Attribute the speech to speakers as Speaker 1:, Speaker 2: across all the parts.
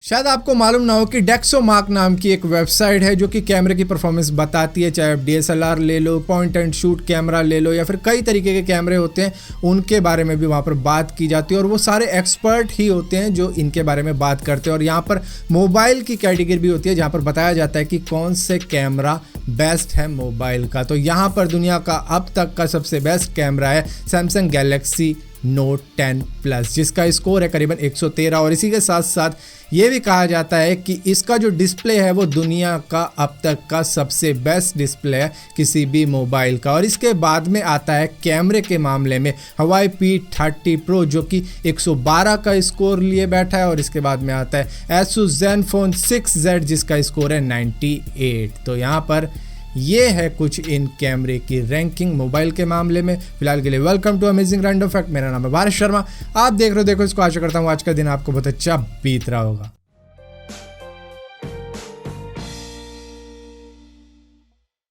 Speaker 1: शायद आपको मालूम ना हो कि डेक्सोमार्क नाम की एक वेबसाइट है जो कि कैमरे की परफॉर्मेंस बताती है। चाहे आप DSLR ले लो, पॉइंट एंड शूट कैमरा ले लो, या फिर कई तरीके के कैमरे होते हैं, उनके बारे में भी वहाँ पर बात की जाती है। और वो सारे एक्सपर्ट ही होते हैं जो इनके बारे में बात करते हैं। और यहाँ पर मोबाइल की कैटेगरी भी होती है जहाँ पर बताया जाता है कि कौन से कैमरा बेस्ट है मोबाइल का। तो यहाँ पर दुनिया का अब तक का सबसे बेस्ट कैमरा है सैमसंग गैलेक्सी नोट 10 प्लस, जिसका स्कोर है करीबन 113। और इसी के साथ साथ ये भी कहा जाता है कि इसका जो डिस्प्ले है वो दुनिया का अब तक का सबसे बेस्ट डिस्प्ले है किसी भी मोबाइल का। और इसके बाद में आता है कैमरे के मामले में हवाई P30 Pro जो कि 112 का स्कोर लिए बैठा है। और इसके बाद में आता है Asus Zenfone 6Z जिसका स्कोर है 98। तो यहाँ पर ये है कुछ इन कैमरे की रैंकिंग मोबाइल के मामले में। फिलहाल के लिए welcome to amazing random fact. मेरा नाम है भारत शर्मा, आप देख रहे हो देखो इसको। आशा करता हूँ आज का दिन आपको बहुत अच्छा बीत रहा होगा।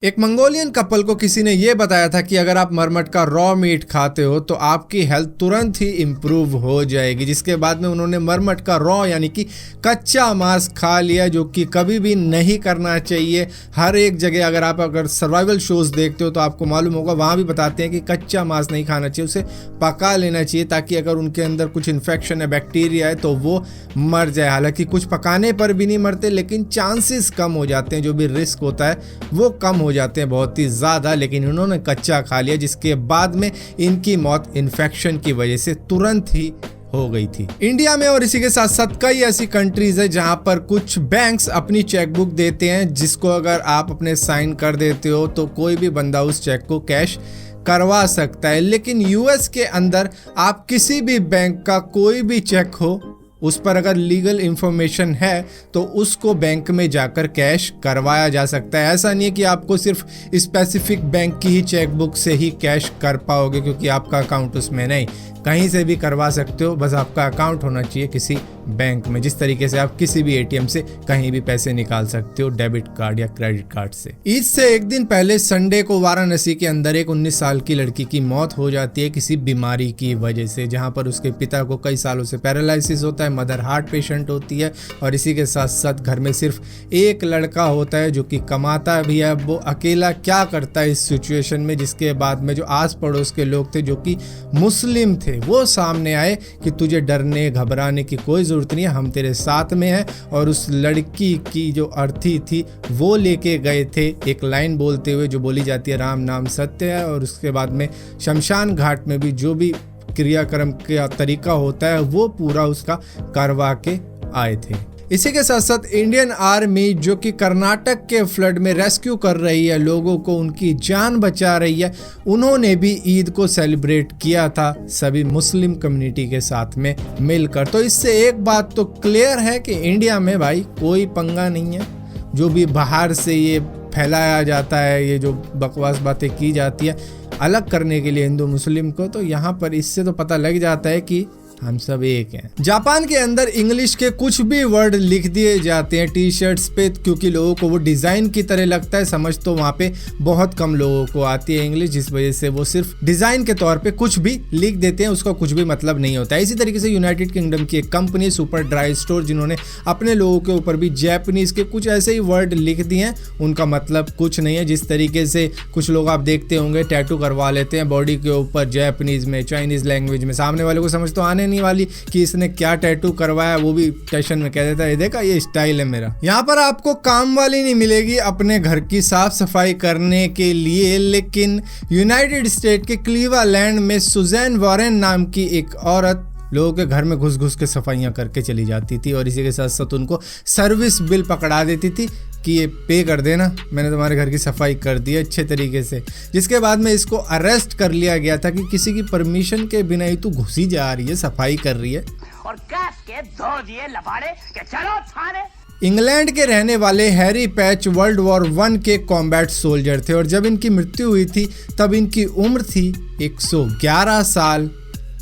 Speaker 1: एक मंगोलियन कपल को किसी ने यह बताया था कि अगर आप मरमट का रॉ मीट खाते हो तो आपकी हेल्थ तुरंत ही इम्प्रूव हो जाएगी। जिसके बाद में उन्होंने मरमट का रॉ यानी कि कच्चा मांस खा लिया, जो कि कभी भी नहीं करना चाहिए। हर एक जगह अगर सर्वाइवल शोज देखते हो तो आपको मालूम होगा वहाँ भी बताते हैं कि कच्चा मांस नहीं खाना चाहिए, उसे पका लेना चाहिए ताकि अगर उनके अंदर कुछ इन्फेक्शन है, बैक्टीरिया है तो वो मर जाए। हालांकि कुछ पकाने पर भी नहीं मरते, लेकिन चांसेस कम हो जाते हैं, जो भी रिस्क होता है वो कम हो जाते हैं बहुत ही ज़्यादा। लेकिन उन्होंने कच्चा खा लिया जिसके बाद में इनकी मौत इन्फेक्शन की वजह से तुरंत ही हो गई थी। इंडिया में और इसी के साथ साथ कई ऐसी कंट्रीज है जहां पर कुछ बैंक्स अपनी चेकबुक देते हैं, जिसको अगर आप अपने साइन कर देते हो तो कोई भी बंदा उस चेक को कैश करवा सकता है। लेकिन US के अंदर आप किसी भी बैंक का कोई भी चेक हो, उस पर अगर लीगल इंफॉर्मेशन है तो उसको बैंक में जाकर कैश करवाया जा सकता है। ऐसा नहीं है कि आपको सिर्फ स्पेसिफिक बैंक की ही चेकबुक से ही कैश कर पाओगे क्योंकि आपका अकाउंट उसमें नहीं, कहीं से भी करवा सकते हो, बस आपका अकाउंट होना चाहिए किसी बैंक में। जिस तरीके से आप किसी भी ATM से कहीं भी पैसे निकाल सकते हो, डेबिट कार्ड या क्रेडिट कार्ड से। ईद से एक दिन पहले संडे को वाराणसी के अंदर एक 19 साल की लड़की की मौत हो जाती है किसी बीमारी की वजह से, जहां पर उसके पिता को कई सालों से पैरालिसिस होता है, मदर हार्ट पेशेंट होती है। और इसी के साथ साथ घर में सिर्फ एक लड़का होता है जो कि कमाता भी है। वो अकेला क्या करता है इस सिचुएशन में, जिसके बाद में जो आस पड़ोस के लोग थे जो कि मुस्लिम थे वो सामने आए कि तुझे डरने घबराने की कोई जरूरत नहीं है, हम तेरे साथ में हैं। और उस लड़की की जो अर्थी थी वो लेके गए थे एक लाइन बोलते हुए जो बोली जाती है, राम नाम सत्य है। और उसके बाद में शमशान घाट में भी जो भी क्रियाक्रम का तरीका होता है वो पूरा उसका करवा के आए थे। इसी के साथ साथ इंडियन आर्मी जो कि कर्नाटक के फ्लड में रेस्क्यू कर रही है लोगों को, उनकी जान बचा रही है, उन्होंने भी ईद को सेलिब्रेट किया था सभी मुस्लिम कम्युनिटी के साथ में मिलकर। तो इससे एक बात तो क्लियर है कि इंडिया में भाई कोई पंगा नहीं है। जो भी बाहर से ये फैलाया जाता है, ये जो बकवास बातें की जाती है अलग करने के लिए हिंदू मुस्लिम को, तो यहाँ पर इससे तो पता लग जाता है कि हम सब एक हैं। जापान के अंदर इंग्लिश के कुछ भी वर्ड लिख दिए जाते हैं टी शर्ट्स पे, क्योंकि लोगों को वो डिज़ाइन की तरह लगता है। समझ तो वहाँ पे बहुत कम लोगों को आती है इंग्लिश, जिस वजह से वो सिर्फ डिज़ाइन के तौर पे कुछ भी लिख देते हैं, उसका कुछ भी मतलब नहीं होता है। इसी तरीके से यूनाइटेड किंगडम की एक कंपनी सुपर ड्राई स्टोर, जिन्होंने अपने लोगों के ऊपर भी जैपनीज़ के कुछ ऐसे ही वर्ड लिख दिए हैं, उनका मतलब कुछ नहीं है। जिस तरीके से कुछ लोग आप देखते होंगे टैटू करवा लेते हैं बॉडी के ऊपर जापानीज़ में, चाइनीज़ लैंग्वेज में, सामने वाले को समझ तो आने नहीं वाली कि इसने क्या टैटू करवाया, वो भी टेंशन में कह देता है देखा ये स्टाइल है मेरा। यहाँ पर आपको काम वाली नहीं मिलेगी अपने घर की साफ सफाई करने के लिए, लेकिन यूनाइटेड स्टेट के क्लीवलैंड में सुजैन वॉरेन नाम की एक औरत लोगों के घर में घुस घुस के सफाइयाँ करके चली जाती थी। और इसी के साथ साथ उनको सर्विस बिल पकड़ा देती थी कि ये पे कर देना, मैंने तुम्हारे घर की सफाई कर दी अच्छे तरीके से। जिसके बाद में इसको अरेस्ट कर लिया गया था कि किसी की परमिशन के बिना ही तू घुसी जा रही है, सफाई कर रही है। और कस के धो दिए लफाड़े के चलो थाने। इंग्लैंड के रहने वाले Harry patch World War I के कॉम्बैट सोल्जर थे और जब इनकी मृत्यु हुई थी तब इनकी उम्र थी 111 साल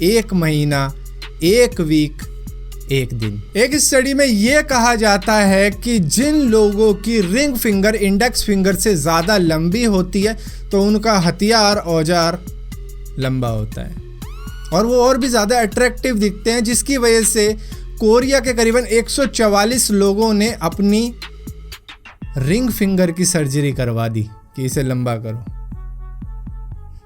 Speaker 1: 1 महीना 1 वीक 1 दिन। एक स्टडी में यह कहा जाता है कि जिन लोगों की रिंग फिंगर इंडेक्स फिंगर से ज़्यादा लंबी होती है तो उनका हथियार औजार लंबा होता है और वो और भी ज़्यादा अट्रैक्टिव दिखते हैं, जिसकी वजह से कोरिया के करीबन 144 लोगों ने अपनी रिंग फिंगर की सर्जरी करवा दी कि इसे लंबा करो।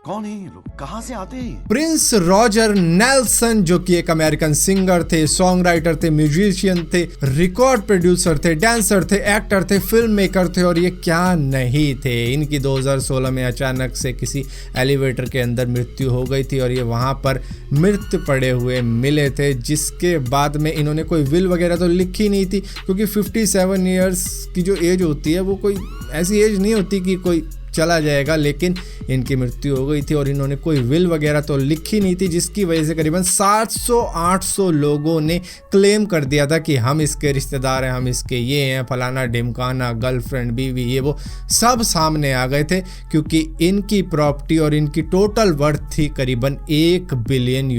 Speaker 2: कौन है ये लोग, कहां से आते हैं?
Speaker 1: प्रिंस रॉजर नेल्सन, जो कि एक अमेरिकन सिंगर थे, सॉन्ग राइटर थे, म्यूजिशियन थे, रिकॉर्ड प्रोड्यूसर थे, डांसर थे, एक्टर थे, फिल्म मेकर थे और ये क्या नहीं थे। इनकी 2016 में अचानक से किसी एलिवेटर के अंदर मृत्यु हो गई थी और ये वहाँ पर मृत पड़े हुए मिले थे, जिसके बाद में इन्होंने कोई विल वगैरह तो लिखी नहीं थी, क्योंकि 57 ईयर्स की जो एज होती है वो कोई ऐसी एज नहीं होती कि कोई चला जाएगा, लेकिन इनकी मृत्यु हो गई थी और इन्होंने कोई विल वगैरह तो लिखी नहीं थी, जिसकी वजह से करीबन 700-800 लोगों ने क्लेम कर दिया था कि हम इसके रिश्तेदार हैं, हम इसके ये हैं, फलाना ढिमकाना, गर्लफ्रेंड, बीवी, ये वो सब सामने आ गए थे, क्योंकि इनकी प्रॉपर्टी और इनकी टोटल वर्थ थी करीबन $1 बिलियन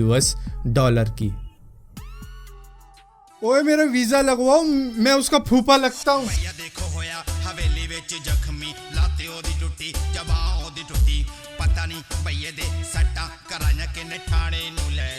Speaker 1: की। ओए मेरा वीजा लगवाओ, मैं उसका फूफा लगता हूँ।
Speaker 3: हवेली विच जख्मी लाते ओदी टुट्टी जबां ओदी टुट्टी पता नहीं भैये दे सट्टा कराइयां किने ठाणे नू ले